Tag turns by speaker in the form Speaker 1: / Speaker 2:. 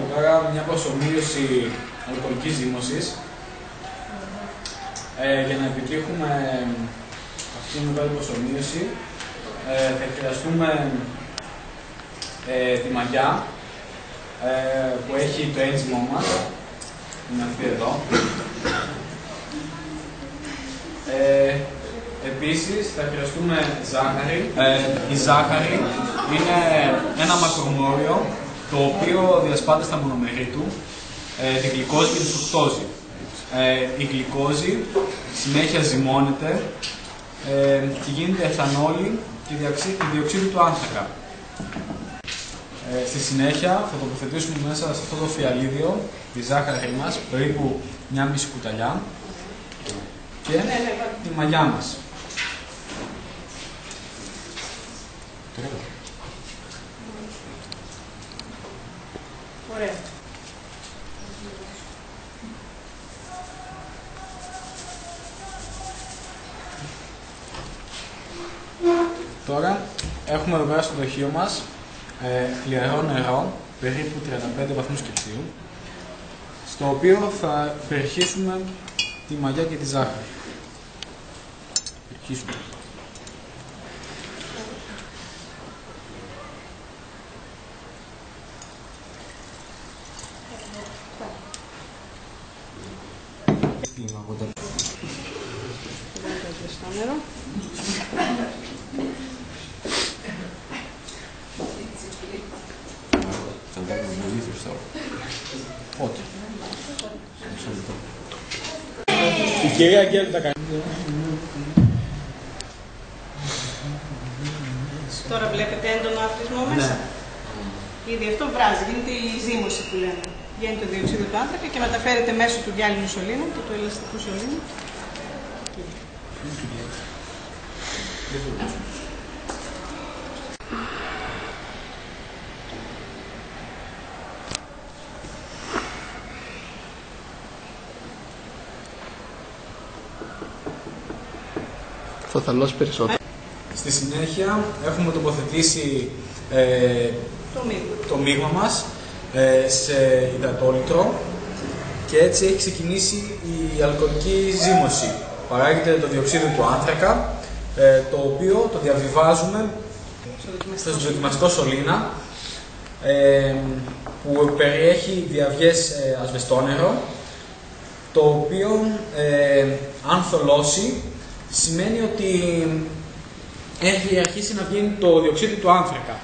Speaker 1: Τώρα μια προσομοίωση αλκοολικής ζύμωσης. Για να επιτύχουμε αυτή την μεγάλη προσομοίωση θα χρειαστούμε τη μαγιά που έχει το ένζυμο μας, είναι αυτή εδώ. Επίσης θα χρειαστούμε ζάχαρη. Η ζάχαρη είναι ένα μακρομόριο το οποίο διασπάται στα μονομερή του τη γλυκόζη και τη φρουκτόζη. Η γλυκόζη συνέχεια ζυμώνεται και γίνεται εθανόλη και διοξείδιο του άνθρακα. Στη συνέχεια θα τοποθετήσουμε μέσα σε αυτό το φιαλίδιο τη ζάχαρη μας, περίπου μια μισή κουταλιά, και τη μαγιά μας.
Speaker 2: Ωραία.
Speaker 1: Τώρα έχουμε εδώ πέρα στο δοχείο μας χλιαρό νερό, περίπου 35 βαθμούς Κελσίου, στο οποίο θα περιχύσουμε τη μαγιά και τη ζάχαρη. Περιχύσουμε. Ό,τι. Η κυρία Αγγέλου τα κάνει.
Speaker 2: Τώρα βλέπετε έντονο αυτισμό μέσα. Ναι. Ήδη αυτό βράζει, γίνεται η ζύμωση που λέμε. Βγαίνει το διοξείδιο του άνθρακα και μεταφέρεται μέσω του γυάλινου σωλήνου και του ελαστικού σωλήνου.
Speaker 3: Θα θαλώσει περισσότερο.
Speaker 1: Στη συνέχεια έχουμε τοποθετήσει το μείγμα μας σε υδατόλιτρο και έτσι έχει ξεκινήσει η αλκοολική ζύμωση. Παράγεται το διοξείδιο του άνθρακα, το οποίο το διαβιβάζουμε στο δοκιμαστικό σωλήνα που περιέχει διαβιές ασβεστόνερο, το οποίο αν θολώσει σημαίνει ότι έχει αρχίσει να βγαίνει το διοξείδιο του άνθρακα.